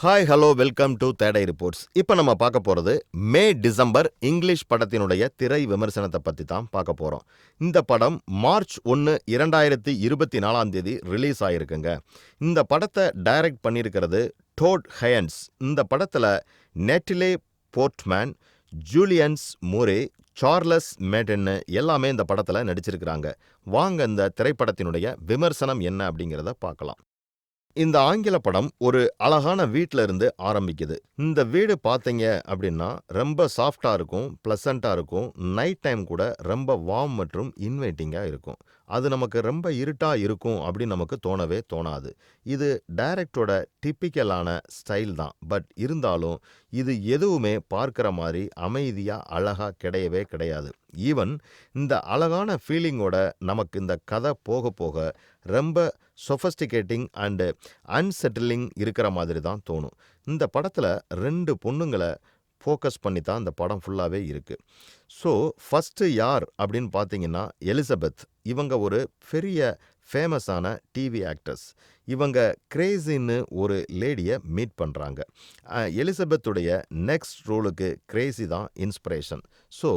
Hi hello welcome to தேடை reports. இப்போ நம்ம பார்க்க போகிறது மே டிசம்பர் இங்கிலீஷ் படத்தினுடைய திரை விமர்சனத்தை பற்றி தான் பார்க்க போகிறோம். இந்த படம் மார்ச் 1, 2024 ரிலீஸ் ஆகிருக்குங்க. இந்த படத்தை டைரக்ட் பண்ணியிருக்கிறது டோட் ஹயன்ஸ். இந்த படத்தில் நெட்டிலே போர்ட்மேன், ஜூலியன்ஸ் மூரே, சார்லஸ் மேட்டன்னு எல்லாமே இந்த படத்தில் நடிச்சிருக்கிறாங்க. வாங்க இந்த திரைப்படத்தினுடைய விமர்சனம் என்ன அப்படிங்கிறத பார்க்கலாம். இந்த ஆங்கில படம் ஒரு அழகான வீட்டில இருந்து ஆரம்பிக்குது. இந்த வீடு பார்த்தீங்க அப்படின்னா ரொம்ப சாஃப்டா இருக்கும், பிளசண்டா இருக்கும். நைட் டைம் கூட ரொம்ப வார்ம் மற்றும் இன்வைட்டிங்கா இருக்கும். அது நமக்கு ரொம்ப இருட்டா இருக்கும் அப்படின்னு நமக்கு தோணவே தோணாது. இது டைரக்டரோட டிப்பிக்கலான ஸ்டைல் தான். பட் இருந்தாலும் இது எதுவுமே பார்க்கிற மாதிரி அமைதியா அழகா கிடையவே கிடையாது. ஈவன் இந்த அழகான ஃபீலிங்கோட நமக்கு இந்த கதை போக போக ரொம்ப சொஃபஸ்டிகேட்டிங் அண்டு அன்செட்டிலிங் இருக்கிற மாதிரி தான் தோணும். இந்த படத்தில் 2 பொண்ணுங்களை ஃபோக்கஸ் பண்ணி தான் இந்த படம் ஃபுல்லாகவே இருக்குது. ஸோ ஃபஸ்ட்டு யார் அப்படின்னு பார்த்தீங்கன்னா எலிசபெத். இவங்க ஒரு பெரிய ஃபேமஸான டிவி ஆக்ட்ரஸ். இவங்க கிரேசின்னு ஒரு லேடியை மீட் பண்ணுறாங்க. எலிசபெத்துடைய நெக்ஸ்ட் ரோலுக்கு கிரேசி தான் இன்ஸ்பிரேஷன். ஸோ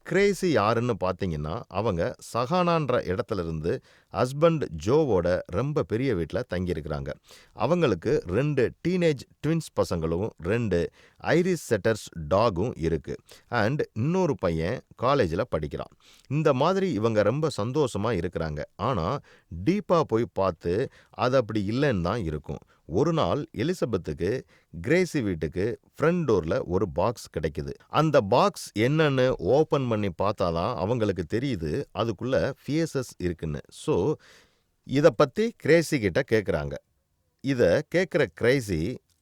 கிரேசி யாருன்னு பார்த்தீங்கன்னா அவங்க சஹானான்ற இடத்துல இருந்து ஹஸ்பண்ட் ஜோவோட ரொம்ப பெரிய வீட்டில் தங்கியிருக்கிறாங்க. அவங்களுக்கு 2 டீனேஜ் ட்வின்ஸ் பசங்களும் 2 ஐரிஷ் செட்டர்ஸ் டாகும் இருக்குது. அண்ட் இன்னொரு பையன் காலேஜில் படிக்கிறான். இந்த மாதிரி இவங்க ரொம்ப சந்தோஷமாக இருக்கிறாங்க. ஆனால் டீப்பாக போய் பார்த்து அது அப்படி இல்லைன்னு தான் இருக்கும். ஒரு நாள் எலிசபெத்துக்கு கிரேசி வீட்டுக்கு ஃப்ரண்ட் டோரில் ஒரு பாக்ஸ் கிடைக்குது. அந்த பாக்ஸ் என்னன்னு ஓப்பன் பண்ணி பார்த்தாதான் அவங்களுக்கு தெரியுது அதுக்குள்ள ஃபியசஸ் இருக்குன்னு. ஸோ இதை பற்றி கிரேசி கிட்ட கேட்குறாங்க. இதை கேட்குற கிரேசி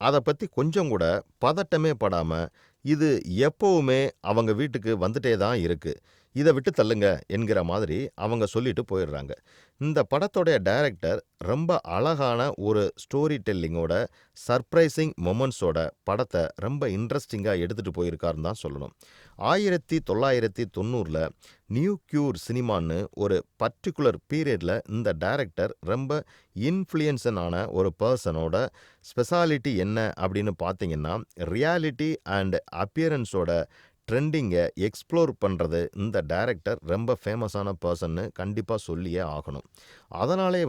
அதை பற்றி கொஞ்சம் கூட பதட்டமே படாமல் இது எப்போவுமே அவங்க வீட்டுக்கு வந்துட்டே தான் இருக்குது, இதை விட்டு தள்ளுங்க என்கிற மாதிரி அவங்க சொல்லிட்டு போயிடுறாங்க. இந்த படத்தோடைய டைரக்டர் ரொம்ப அழகான ஒரு ஸ்டோரி டெல்லிங்கோட சர்ப்ரைசிங் மொமெண்ட்ஸோட படத்தை ரொம்ப இன்ட்ரெஸ்டிங்காக எடுத்துகிட்டு போயிருக்காருன்னு தான் சொல்லணும். 1990 நியூ கியூர் சினிமான்னு ஒரு பர்டிகுலர் பீரியடில் இந்த டைரக்டர் ரொம்ப இன்ஃப்ளூயன்ஸனான ஒரு பர்சனோட ஸ்பெஷாலிட்டி என்ன அப்படின்னு பார்த்தீங்கன்னா ரியாலிட்டி அண்ட் அப்பியரன்ஸோட ட்ரெண்டிங்கை எக்ஸ்ப்ளோர் பண்ணுறது இந்த டைரக்டர் ரொம்ப ஃபேமஸான பர்சன்னு கண்டிப்பாக சொல்லியே ஆகணும். அதனாலே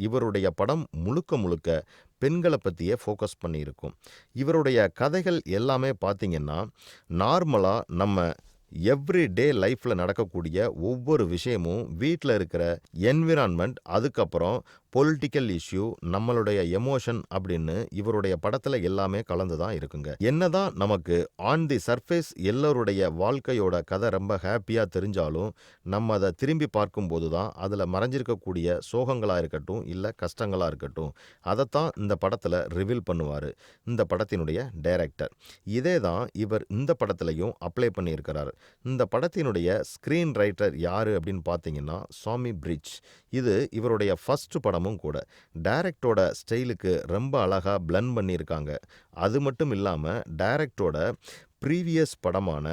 இவருடைய படம் முழுக்க முழுக்க பெண்களை பற்றியே ஃபோக்கஸ் பண்ணியிருக்கும். இவருடைய கதைகள் எல்லாமே பார்த்தீங்கன்னா நார்மலாக நம்ம எவ்ரி டே லைஃப்பில் நடக்கக்கூடிய ஒவ்வொரு விஷயமும், வீட்டில் இருக்கிற என்விரான்மெண்ட், அதுக்கப்புறம் பொலிட்டிக்கல் இஷ்யூ, நம்மளுடைய எமோஷன் அப்படின்னு இவருடைய படத்தில் எல்லாமே கலந்து தான் இருக்குங்க. என்னதான் நமக்கு ஆன் தி சர்ஃபேஸ் எல்லோருடைய வாழ்க்கையோட கதை ரொம்ப ஹாப்பியாக தெரிஞ்சாலும் நம்ம அதை திரும்பி பார்க்கும்போது தான் அதில் மறைஞ்சிருக்கக்கூடிய சோகங்களாக இருக்கட்டும் இல்லை கஷ்டங்களாக இருக்கட்டும் அதைத்தான் இந்த படத்தில் ரிவீல் பண்ணுவார் இந்த படத்தினுடைய டைரக்டர். இதே தான் இவர் இந்த படத்துலையும் அப்ளை பண்ணியிருக்கிறார். இந்த படத்தினுடைய ஸ்க்ரீன் ரைட்டர் யார் அப்படின்னு பார்த்தீங்கன்னா சாமி பிரிட்ஜ். இது இவருடைய ஃபர்ஸ்ட் படமும் கூட. டைரக்டரோட ஸ்டைலுக்கு ரொம்ப அழகாக பிளெண்ட் பண்ணியிருக்காங்க. அது மட்டும் இல்லாமல் டைரக்டரோட ப்ரீவியஸ் படமான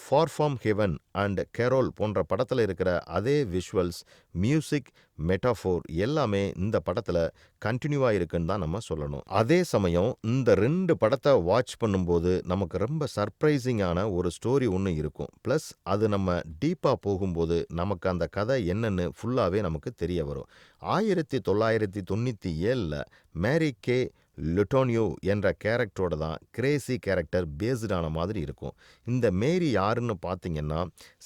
for from heaven and Carroll போன்ற படத்தில் இருக்கிற அதே விஷுவல்ஸ், மியூசிக், மெட்டாஃபோர் எல்லாமே இந்த படத்தில் கண்டினியூவாக இருக்குன்னு தான் நம்ம சொல்லணும். அதே சமயம் இந்த 2 படத்தை வாட்ச் பண்ணும்போது நமக்கு ரொம்ப சர்ப்ரைசிங்கான ஒரு ஸ்டோரி ஒன்று இருக்கும். ப்ளஸ் அது நம்ம டீப்பாக போகும்போது நமக்கு அந்த கதை என்னன்னு ஃபுல்லாகவே நமக்கு தெரிய வரும். 1997 மேரி கே லுட்டோனியோ என்ற கேரக்டரோட தான் கிரேசி கேரக்டர் பேஸ்டான மாதிரி இருக்கும். இந்த மேரி யாருன்னு பார்த்தீங்கன்னா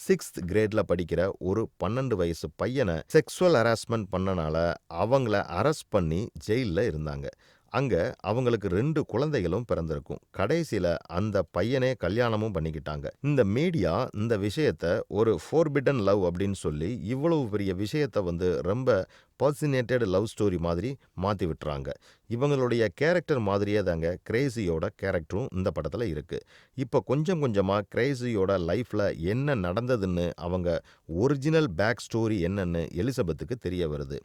6th கிரேடில் படிக்கிற ஒரு 12 வயசு பையனை செக்ஸுவல் ஹராஸ்மெண்ட் பண்ணனால அவங்கள அரெஸ்ட் பண்ணி ஜெயிலில் இருந்தாங்க. அங்கே அவங்களுக்கு 2 குழந்தைகளும் பிறந்திருக்கும். கடைசியில் அந்த பையனே கல்யாணமும் பண்ணிக்கிட்டாங்க. இந்த மீடியா இந்த விஷயத்தை ஒரு ஃபோர்பிடன் லவ் அப்படின்னு சொல்லி இவ்வளவு பெரிய விஷயத்தை ரொம்ப பர்சினேட்டட் லவ் ஸ்டோரி மாதிரி மாற்றி விட்டுறாங்க. இவங்களுடைய கேரக்டர் மாதிரியே தாங்க கிரேசியோட கேரக்டரும் இந்த படத்தில் இருக்குது. இப்போ கொஞ்சம் கொஞ்சமாக கிரேசியோட லைஃப்பில் என்ன நடந்ததுன்னு அவங்க ஒரிஜினல் பேக் ஸ்டோரி என்னன்னு எலிசபெத்துக்கு தெரிய வருது.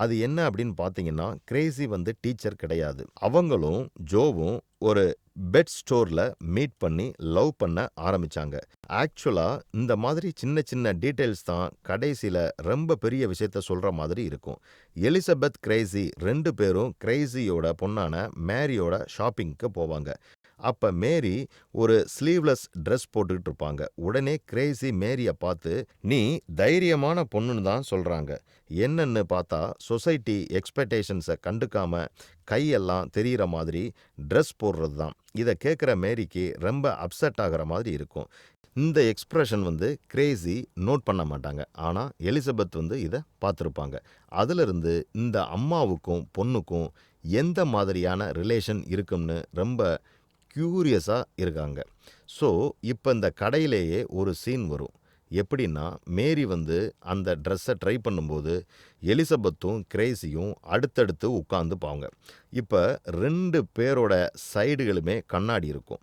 அது என்ன அப்படின்னு பார்த்தீங்கன்னா கிரேசி டீச்சர் கிடையாது. அவங்களும் ஜோவும் ஒரு பெட் ஸ்டோர்ல மீட் பண்ணி லவ் பண்ண ஆரம்பிச்சாங்க. ஆக்சுவலா இந்த மாதிரி சின்ன சின்ன டீடைல்ஸ் தான் கடைசியில ரொம்ப பெரிய விஷயத்த சொல்ற மாதிரி இருக்கும். எலிசபெத் கிரேசி 2 பேரும் கிரேசியோட பொண்ணான மேரியோட ஷாப்பிங்க்கு போவாங்க. அப்ப மேரி ஒரு ஸ்லீவ்லெஸ் ட்ரெஸ் போட்டுக்கிட்டு இருப்பாங்க. உடனே கிரேசி மேரிய பார்த்து, "நீ தைரியமான பொண்ணுன்னு தான் சொல்றாங்க. என்னன்னு பார்த்தா சொசைட்டி எக்ஸ்பெக்டேஷன்ஸ கண்டுக்காம கையெல்லாம் தெரியிற மாதிரி ட்ரெஸ் போடுறது தான்." இத கேட்குற மேரிக்கு ரொம்ப அப்செட் ஆகுற மாதிரி இருக்கும். இந்த எக்ஸ்பிரஷன் கிரேசி நோட் பண்ண மாட்டாங்க. ஆனா எலிசபெத் இத பார்த்திருப்பாங்க. அதிலிருந்து இந்த அம்மாவுக்கும் பொண்ணுக்கும் எந்த மாதிரியான ரிலேஷன் இருக்கும்னு ரொம்ப கியூரியஸா இருக்காங்க. ஸோ இப்ப இந்த கடையிலேயே ஒரு சீன் வரும். எப்படின்னா, மேரி அந்த ட்ரெஸ்ஸை ட்ரை பண்ணும்போது எலிசபெத்தும் கிரேசியும் அடுத்தடுத்து உட்கார்ந்துப்பாங்க. இப்ப 2 பேரோட சைடுகளுமே கண்ணாடி இருக்கும்.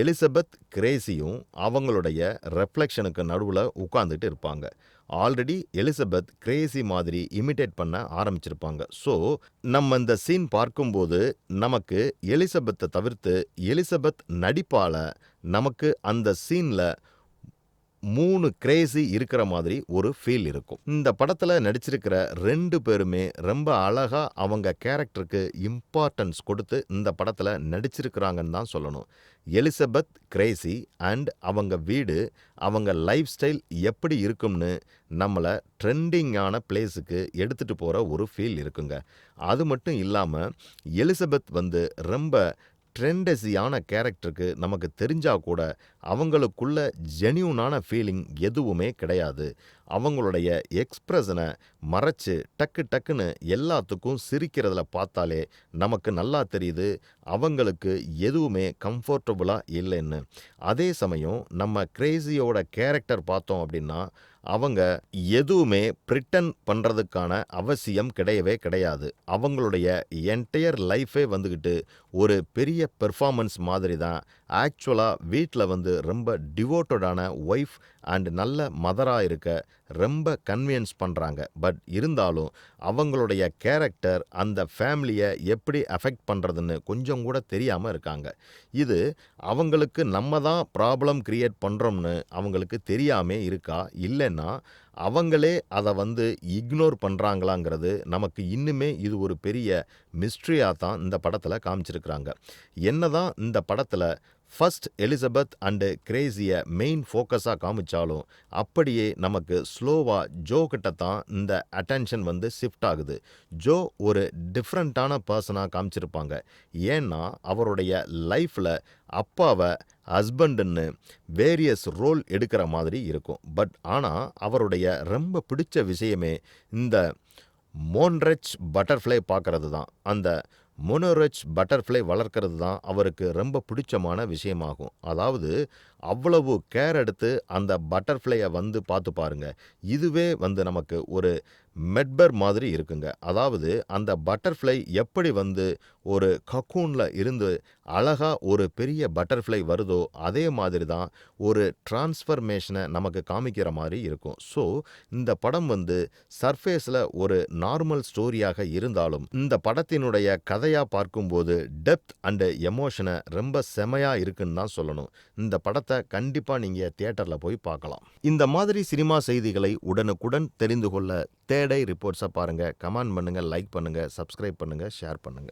எலிசபெத் கிரேசியும் அவங்களுடைய ரெஃப்ளெக்ஷனுக்கு நடுவுல உட்கார்ந்துட்டு இருப்பாங்க. ஆல்ரெடி எலிசபெத் கிரேசி மாதிரி இமிடேட் பண்ண ஆரம்பிச்சிருப்பாங்க. ஸோ நம்ம இந்த சீன் பார்க்கும்போது நமக்கு எலிசபெத்தை தவிர்த்து எலிசபெத் நடிப்பால நமக்கு அந்த சீன்ல 3 கிரேசி இருக்கிற மாதிரி ஒரு ஃபீல் இருக்கும். இந்த படத்துல நடிச்சிருக்கிற 2 பேருமே ரொம்ப அழகா அவங்க கேரக்டருக்கு இம்பார்ட்டன்ஸ் கொடுத்து இந்த படத்துல நடிச்சிருக்கிறாங்கன்னு தான் சொல்லணும். எலிசபெத் கிரேசி அண்ட் அவங்க வீடு, அவங்க லைஃப் ஸ்டைல் எப்படி இருக்கும்னு நம்மள ட்ரெண்டிங்கான பிளேஸுக்கு எடுத்துட்டு போற ஒரு ஃபீல் இருக்குங்க. அது மட்டும் இல்லாம எலிசபெத் ரொம்ப ட்ரெண்டஸியான கேரக்டருக்கு நமக்கு தெரிஞ்சா கூட அவங்களுக்குள்ள ஜென்யூனான ஃபீலிங் எதுவுமே கிடையாது. அவங்களுடைய எக்ஸ்பிரஷனை மறைச்சு டக்கு டக்குன்னு எல்லாத்துக்கும் சிரிக்கிறதுல பார்த்தாலே நமக்கு நல்லா தெரியுது அவங்களுக்கு எதுவுமே கம்ஃபர்டபுளா இல்லைன்னு. அதே சமயம் நம்ம கிரேசியோட கேரக்டர் பார்த்தோம் அப்படின்னா அவங்க எதுவுமே பிரிட்டன் பண்றதுக்கான அவசியம் கிடையவே கிடையாது. அவங்களுடைய என்டையர் லைஃபே ஒரு பெரிய பெர்ஃபார்மன்ஸ் மாதிரி தான். ஆக்சுவலா வீட்ல ரொம்ப டிவோட்டடான ஒய்ஃப் அண்ட் நல்ல மதரா இருக்க ரொம்ப கன்வியன்ஸ் பண்றாங்க. பட் இருந்தாலும் அவங்களுடைய கேரக்டர் அந்த ஃபேமிலியை எப்படி அஃபெக்ட் பண்றதுன்னு கொஞ்சம் கூட தெரியாம இருக்காங்க. இது அவங்களுக்கு நம்ம தான் ப்ராப்ளம் கிரியேட் பண்றோம்னு அவங்களுக்கு தெரியாமே இருக்கா, இல்லைன்னா அவங்களே அதை இக்னோர் பண்றாங்களாங்கிறது நமக்கு இன்னுமே இது ஒரு பெரிய மிஸ்ட்ரியா தான் இந்த படத்துல காமிச்சிருக்கிறாங்க. என்னதான் இந்த படத்துல ஃபர்ஸ்ட் எலிசபெத் அண்டு கிரேசிய மெயின் ஃபோக்கஸா காமிச்சாலும் அப்படியே நமக்கு ஸ்லோவா ஜோ கிட்ட தான் இந்த அட்டென்ஷன் ஷிஃப்ட் ஆகுது. ஜோ ஒரு டிஃப்ரெண்ட்டான பர்சனா காமிச்சிருப்பாங்க. ஏன்னா அவருடைய லைஃப்ல அப்பாவை ஹஸ்பண்டுன்னு வேரியஸ் ரோல் எடுக்கிற மாதிரி இருக்கும். பட் ஆனால் அவருடைய ரொம்ப பிடிச்ச விஷயமே இந்த மோன்ரெச் பட்டர்ஃப்ளை பார்க்கறது தான். அந்த மோனோரெச் பட்டர்ஃப்ளை வளர்க்கறது தான் அவருக்கு ரொம்ப பிடிச்சமான விஷயமாகும். அதாவது அவ்வளவு கேர் எடுத்து அந்த பட்டர்ஃப்ளையை பார்த்து பாருங்க. இதுவே நமக்கு ஒரு மெட்பர் மாதிரி இருக்குங்க. அதாவது அந்த பட்டர்ஃப்ளை எப்படி ஒரு கக்கூன்ல இருந்து அழகா ஒரு பெரிய பட்டர்ஃப்ளை வருதோ அதே மாதிரி தான் ஒரு டிரான்ஸ்ஃபர்மேஷனை நமக்கு காமிக்கிற மாதிரி இருக்கும். ஸோ இந்த படம் சர்ஃபேஸில் ஒரு நார்மல் ஸ்டோரியாக இருந்தாலும் இந்த படத்தினுடைய கதையா பார்க்கும்போது டெப்த் அண்டு எமோஷனை ரொம்ப செமையா இருக்குன்னு தான் சொல்லணும். இந்த படத்தை கண்டிப்பா நீங்க தியேட்டர்ல போய் பார்க்கலாம். இந்த மாதிரி சினிமா செய்திகளை உடனுக்குடன் தெரிந்து கொள்ள தேடை ரிப்போர்ட்ஸை பாருங்க. கமெண்ட் பண்ணுங்க, லைக் பண்ணுங்க, சப்ஸ்கிரைப் பண்ணுங்க, ஷேர் பண்ணுங்க.